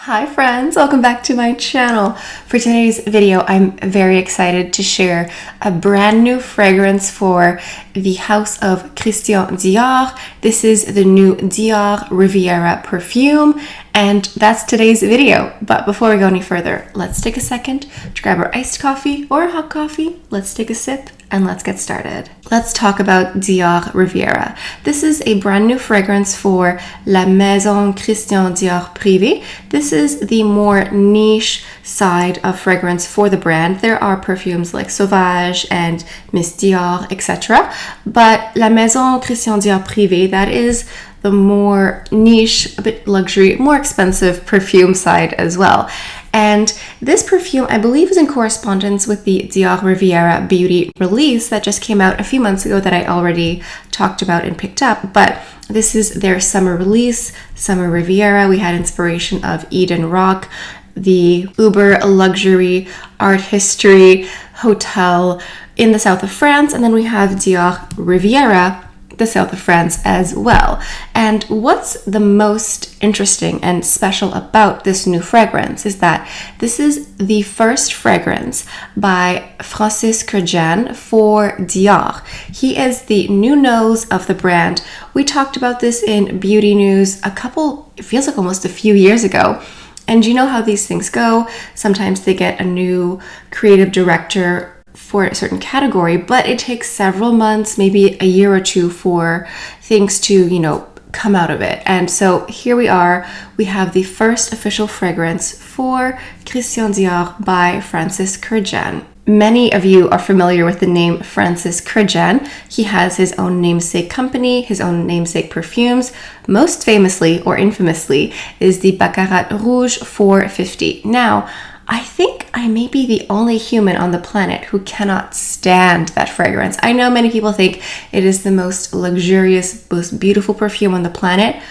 Hi friends, welcome back to my channel. For today's video, I'm very excited to share a brand new fragrance for the house of Christian Dior. This is the new DIOR Dioriviera Perfume, and that's today's video. But before we go any further, let's take a second to grab our iced coffee or a hot coffee. Let's take a sip and let's get started. Let's talk about DIOR Riviera. This is a brand new fragrance for La Maison Christian Dior Privée. This is the more niche side of fragrance for the brand. There are perfumes like Sauvage and Miss Dior, etc. But La Maison Christian Dior Privée, that is the more niche, a bit luxury, more expensive perfume side as well. And this perfume, I believe, is in correspondence with the DIOR Riviera Beauty release that just came out a few months ago that I already talked about and picked up. But this is their summer release, Summer Riviera. We had inspiration of Eden Rock, the uber luxury art history hotel in the south of France. And then we have DIOR Riviera, the south of France as well. And what's the most interesting and special about this new fragrance is that this is the first fragrance by Francis Kurkdjian for Dior. He is the new nose of the brand. We talked about this in Beauty News it feels like almost a few years ago. And you know how these things go. Sometimes they get a new creative director for a certain category, but it takes several months, maybe a year or two for things to, come out of it. And so here we are, we have the first official fragrance for Christian Dior by Francis Kurkdjian. Many of you are familiar with the name Francis Kurkdjian. He has his own namesake company, his own namesake perfumes. Most famously or infamously is the Baccarat Rouge 450. Now, I think I may be the only human on the planet who cannot stand that fragrance. I know many people think it is the most luxurious, most beautiful perfume on the planet.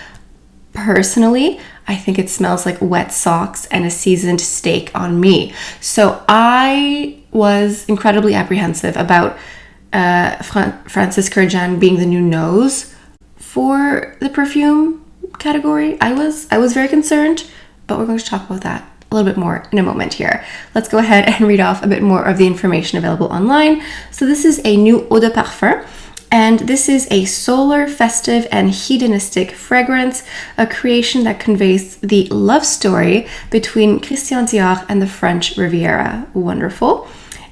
Personally, I think it smells like wet socks and a seasoned steak on me. So I was incredibly apprehensive about Francis Kurkdjian being the new nose for the perfume category. I was very concerned, but we're going to talk about that a little bit more in a moment here. Let's go ahead and read off a bit more of the information available online. So this is a new eau de parfum, and this is a solar, festive, and hedonistic fragrance, a creation that conveys the love story between Christian Dior and the French Riviera. Wonderful.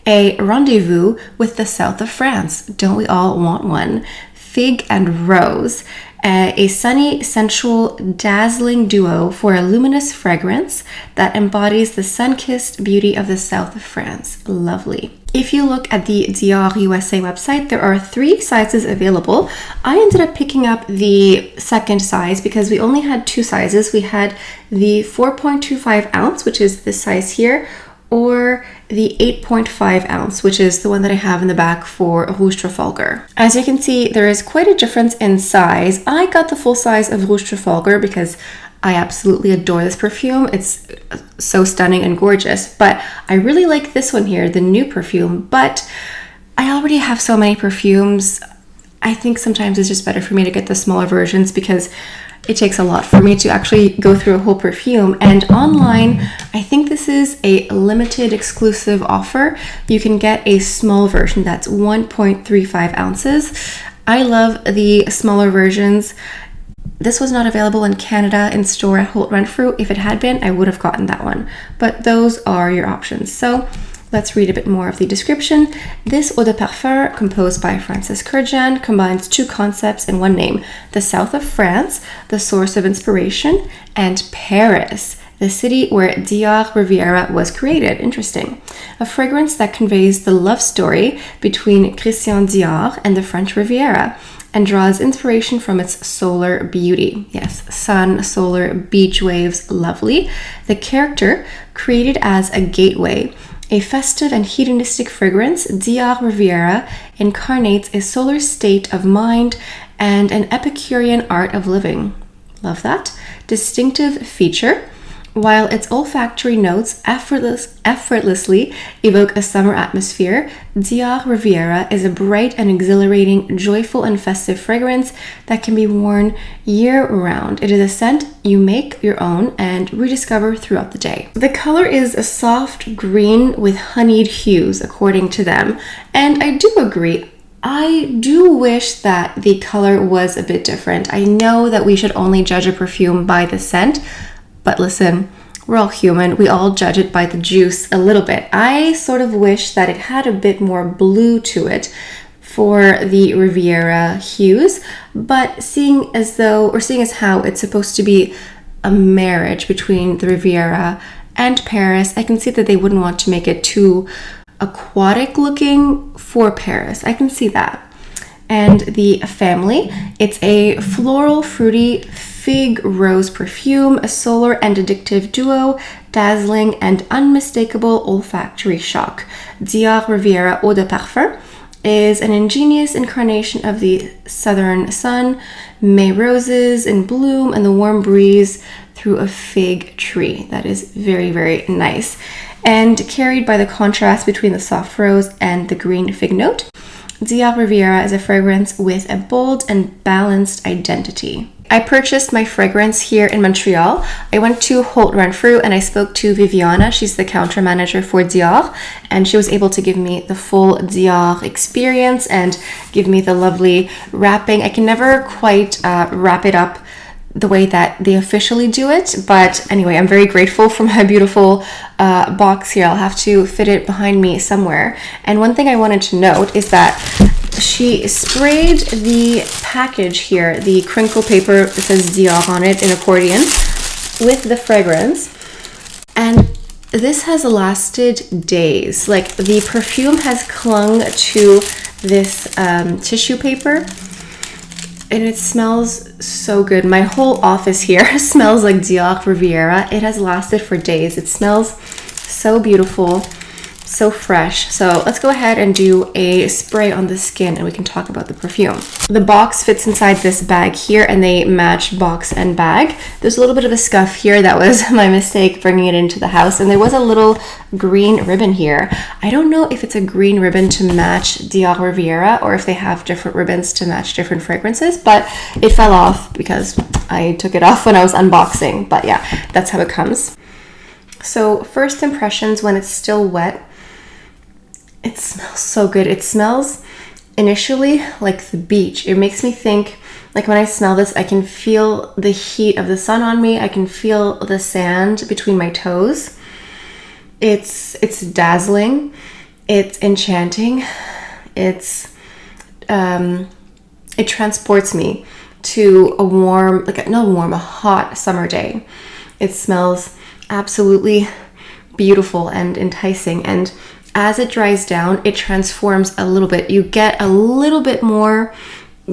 A rendezvous with the south of France. Don't we all want one? Fig and rose. A sunny, sensual, dazzling duo for a luminous fragrance that embodies the sun-kissed beauty of the south of France. Lovely. If you look at the Dior USA website, there are 3 sizes available. I ended up picking up the second size because we only had 2 sizes. We had the 4.25 ounce, which is this size here, or the 8.5 ounce, which is the one that I have in the back for Rouge Trafalgar. As you can see, there is quite a difference in size. I got the full size of Rouge Trafalgar because I absolutely adore this perfume. It's so stunning and gorgeous, but I really like this one here, the new perfume, but I already have so many perfumes. I think sometimes it's just better for me to get the smaller versions because it takes a lot for me to actually go through a whole perfume. And online, I think this is a limited exclusive offer. You can get a small version that's 1.35 ounces. I love the smaller versions. This was not available in Canada in store at Holt Renfrew. If it had been, I would have gotten that one. But those are your options. So let's read a bit more of the description. This eau de parfum, composed by Francis Kurkdjian, combines 2 concepts in one name: the south of France, the source of inspiration, and Paris, the city where DIOR Riviera was created. Interesting. A fragrance that conveys the love story between Christian Dior and the French Riviera and draws inspiration from its solar beauty. Yes, sun, solar, beach waves, lovely. The character, created as a gateway, a festive and hedonistic fragrance, DIOR Riviera incarnates a solar state of mind and an Epicurean art of living. Love that. Distinctive feature: While its olfactory notes effortlessly evoke a summer atmosphere, DIOR Riviera is a bright and exhilarating, joyful and festive fragrance that can be worn year-round. It is a scent you make your own and rediscover throughout the day. The color is a soft green with honeyed hues, according to them, and I do agree. I do wish that the color was a bit different. I know that we should only judge a perfume by the scent, but listen, we're all human. We all judge it by the juice a little bit. I sort of wish that it had a bit more blue to it for the Riviera hues, but seeing as how it's supposed to be a marriage between the Riviera and Paris, I can see that they wouldn't want to make it too aquatic looking for Paris. I can see that. And the family, it's a floral, fruity, fig rose perfume, a solar and addictive duo, dazzling and unmistakable olfactory shock. DIOR Riviera Eau de Parfum is an ingenious incarnation of the southern sun, May roses in bloom, and the warm breeze through a fig tree. That is very, very nice. And carried by the contrast between the soft rose and the green fig note, DIOR Riviera is a fragrance with a bold and balanced identity. I purchased my fragrance here in Montreal. I went to Holt Renfrew and I spoke to Viviana. She's the counter manager for DIOR, and she was able to give me the full DIOR experience and give me the lovely wrapping. I can never quite wrap it up the way that they officially do it, but anyway, I'm very grateful for my beautiful box here. I'll have to fit it behind me somewhere. And one thing I wanted to note is that she sprayed the package here, the crinkle paper that says DIOR on it in accordion, with the fragrance, and this has lasted days. Like, the perfume has clung to this tissue paper, and it smells so good. My whole office here smells like DIOR Riviera. It has lasted for days. It smells so beautiful, so fresh. So let's go ahead and do a spray on the skin and we can talk about the perfume. The box fits inside this bag here and they match box and bag. There's a little bit of a scuff here. That was my mistake bringing it into the house. And there was a little green ribbon here. I don't know if it's a green ribbon to match DIOR Riviera or if they have different ribbons to match different fragrances, but it fell off because I took it off when I was unboxing. But yeah, that's how it comes. So first impressions when it's still wet, it smells so good. It smells initially like the beach. It makes me think, like when I smell this, I can feel the heat of the sun on me. I can feel the sand between my toes. It's dazzling. It's enchanting. It transports me to a hot summer day. It smells absolutely beautiful and enticing, and as it dries down, it transforms a little bit. You get a little bit more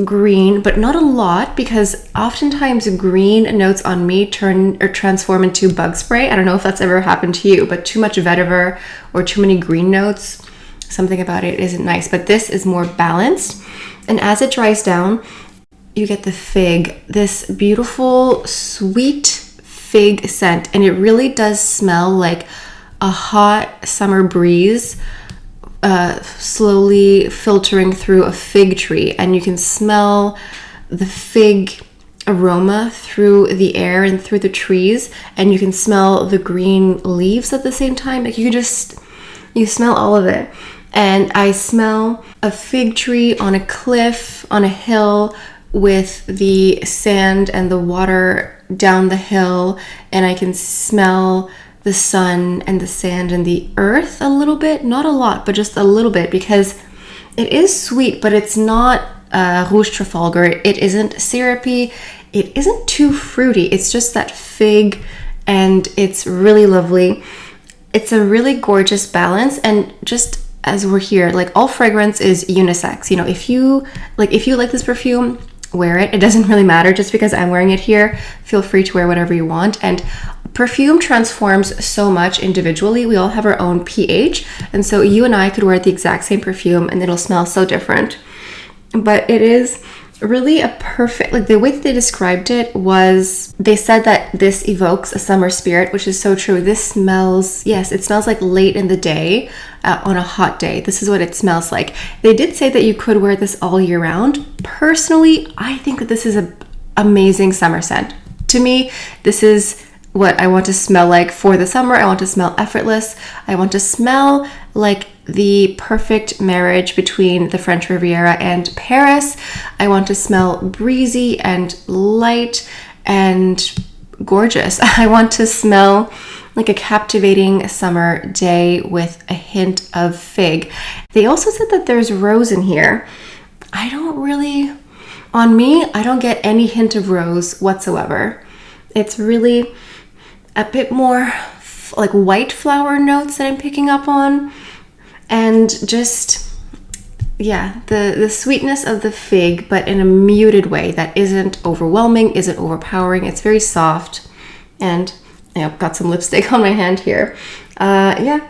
green, but not a lot, because oftentimes green notes on me transform into bug spray. I don't know if that's ever happened to you, but too much vetiver or too many green notes, something about it isn't nice. But this is more balanced. And as it dries down, you get the fig, this beautiful, sweet fig scent. And it really does smell like a hot summer breeze slowly filtering through a fig tree, and you can smell the fig aroma through the air and through the trees, and you can smell the green leaves at the same time. Like you smell all of it. And I smell a fig tree on a cliff, on a hill, with the sand and the water down the hill, and I can smell the sun and the sand and the earth a little bit, not a lot, but just a little bit, because it is sweet, but it's not Rouge Trafalgar. It isn't syrupy. It isn't too fruity. It's just that fig, and it's really lovely. It's a really gorgeous balance. And just as we're here, like, all fragrance is unisex. You know, if you like this perfume, wear it. It doesn't really matter. Just because I'm wearing it here, feel free to wear whatever you want. And perfume transforms so much individually. We all have our own pH, and so you and I could wear the exact same perfume and it'll smell so different. But it is really a perfect, like the way that they described it was, they said that this evokes a summer spirit, which is so true. This smells, yes, it smells like late in the day on a hot day. This is what it smells like. They did say that you could wear this all year round. Personally, I think that this is an amazing summer scent. To me, this is what I want to smell like for the summer. I want to smell effortless. I want to smell like the perfect marriage between the French Riviera and Paris. I want to smell breezy and light and gorgeous. I want to smell like a captivating summer day with a hint of fig. They also said that there's rose in here. I don't really, on me, I don't get any hint of rose whatsoever. It's really a bit more like white flower notes that I'm picking up on. And just, yeah, the sweetness of the fig, but in a muted way that isn't overwhelming, isn't overpowering. It's very soft. And I've got some lipstick on my hand here. Yeah,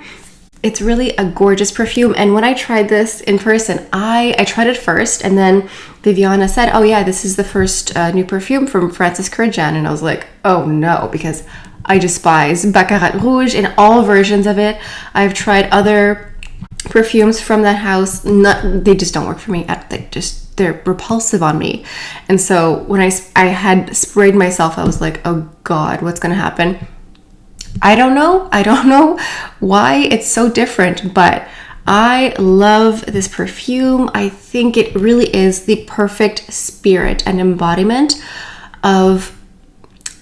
it's really a gorgeous perfume. And when I tried this in person, I tried it first. And then Viviana said, oh yeah, this is the first new perfume from Francis Kurkdjian. And I was like, oh no, because I despise Baccarat Rouge in all versions of it. I've tried other perfumes from that house. They just don't work for me. They're repulsive on me. And so when I had sprayed myself, I was like, oh God, what's going to happen? I don't know why it's so different, but I love this perfume. I think it really is the perfect spirit and embodiment of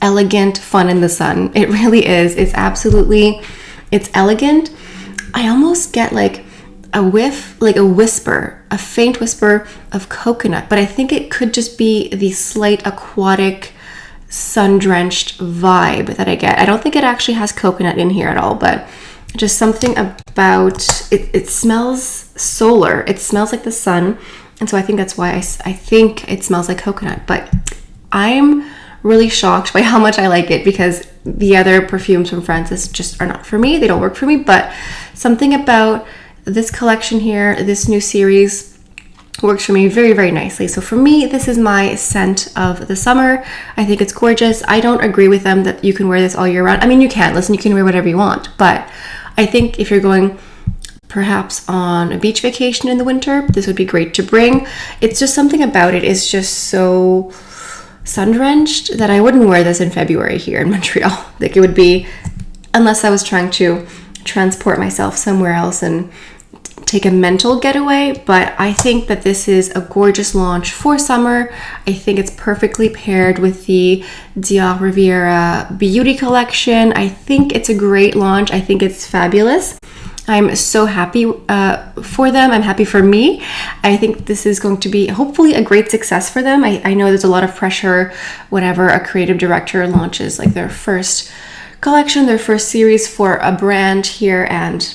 elegant fun in the sun. It really is. It's elegant. I almost get like a whiff, like a whisper, a faint whisper of coconut, but I think it could just be the slight aquatic, sun-drenched vibe that I get. I don't think it actually has coconut in here at all, but just something about it. It smells solar. It smells like the sun, and so I think that's why I think it smells like coconut. But I'm really shocked by how much I like it, because the other perfumes from Francis just are not for me. They don't work for me, but something about this collection here, this new series, works for me very, very nicely. So for me, this is my scent of the summer. I think it's gorgeous. I don't agree with them that you can wear this all year round. I mean, you can. Listen, you can wear whatever you want. But I think if you're going perhaps on a beach vacation in the winter, this would be great to bring. It's just something about it is just so sun-drenched that I wouldn't wear this in February here in Montreal. Like it would be, unless I was trying to transport myself somewhere else and take a mental getaway. But I think that this is a gorgeous launch for summer. I think it's perfectly paired with the DIOR Dioriviera Beauty collection. I think it's a great launch. I think it's fabulous. I'm so happy for them. I'm happy for me. I think this is going to be hopefully a great success for them. I know there's a lot of pressure whenever a creative director launches like their first collection, their first series for a brand here, and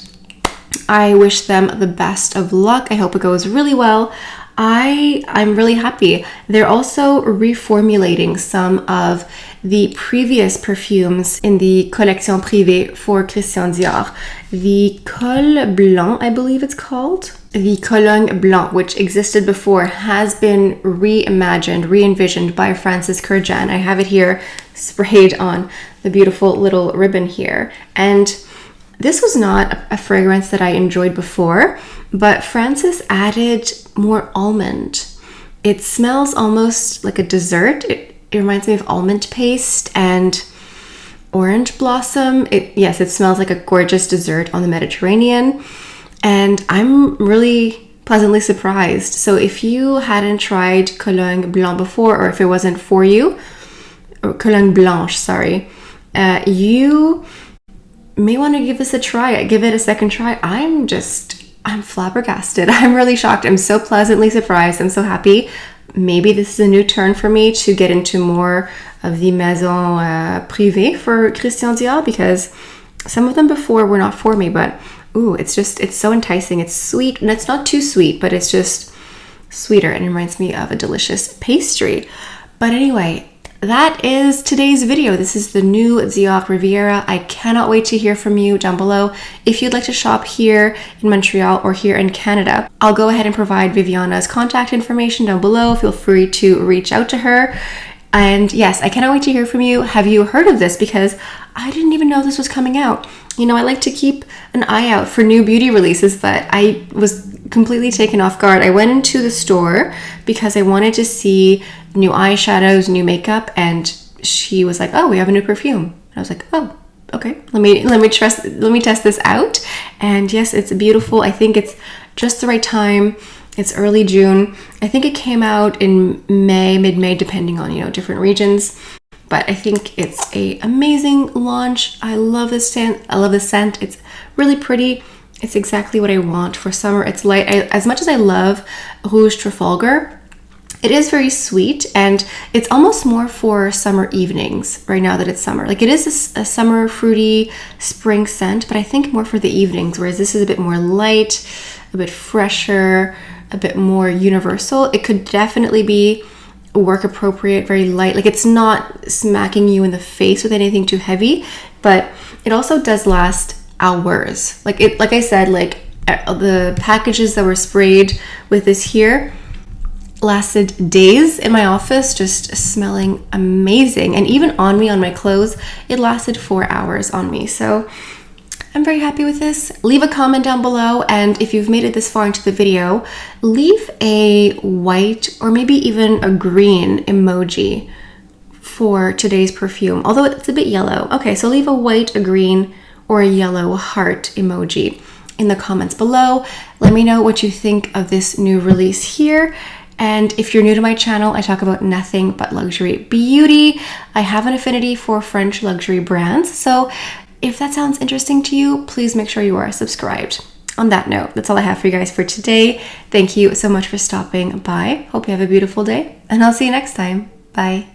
I wish them the best of luck. I hope it goes really well. I'm really happy. They're also reformulating some of the previous perfumes in the collection Privée for Christian Dior. The Col Blanc, I believe it's called. The Cologne Blanc, which existed before, has been reimagined, re-envisioned by Francis Kurkdjian. I have it here sprayed on the beautiful little ribbon here. And this was not a fragrance that I enjoyed before, but Francis added more almond. It smells almost like a dessert. It reminds me of almond paste and orange blossom. Yes, it smells like a gorgeous dessert on the Mediterranean, and I'm really pleasantly surprised. So if you hadn't tried Cologne Blanc before, or if it wasn't for you, or Cologne Blanche, sorry, you may want to give this a try. Give it a second try. I'm flabbergasted. I'm really shocked. I'm so pleasantly surprised. I'm so happy. Maybe this is a new turn for me to get into more of the Maison Privée for Christian Dior, because some of them before were not for me, but it's so enticing. It's sweet, and it's not too sweet, but it's just sweeter, and it reminds me of a delicious pastry. But anyway, that is today's video. This is the new DIOR Riviera. I cannot wait to hear from you down below. If you'd like to shop here in Montreal or here in Canada, I'll go ahead and provide Viviana's contact information down below. Feel free to reach out to her. And yes, I cannot wait to hear from you. Have you heard of this? Because I didn't even know this was coming out. You know, I like to keep an eye out for new beauty releases, but I was completely taken off guard. I went into the store because I wanted to see new eyeshadows, new makeup, and she was like, "Oh, we have a new perfume." And I was like, "Oh, okay. Let me test this out." And yes, it's beautiful. I think it's just the right time. It's early June. I think it came out in May, mid-May, depending on, different regions. But I think it's a amazing launch. I love this scent. I love the scent. It's really pretty. It's exactly what I want for summer. It's light. As much as I love Rouge Trafalgar, it is very sweet, and it's almost more for summer evenings right now that it's summer. Like, it is a summer fruity spring scent, but I think more for the evenings, whereas this is a bit more light, a bit fresher, a bit more universal. It could definitely be work appropriate, very light. Like, it's not smacking you in the face with anything too heavy, but it also does last hours. Like I said, the packages that were sprayed with this here lasted days in my office, just smelling amazing. And even on me, on my clothes, it lasted 4 hours on me. So I'm very happy with this. Leave a comment down below, and if you've made it this far into the video, leave a white or maybe even a green emoji for today's perfume, although it's a bit yellow. Okay, so leave a white, a green, or a yellow heart emoji in the comments below. Let me know what you think of this new release here. And if you're new to my channel, I talk about nothing but luxury beauty. I have an affinity for French luxury brands, so if that sounds interesting to you, please make sure you are subscribed. On that note, that's all I have for you guys for today. Thank you so much for stopping by. Hope you have a beautiful day, and I'll see you next time. Bye.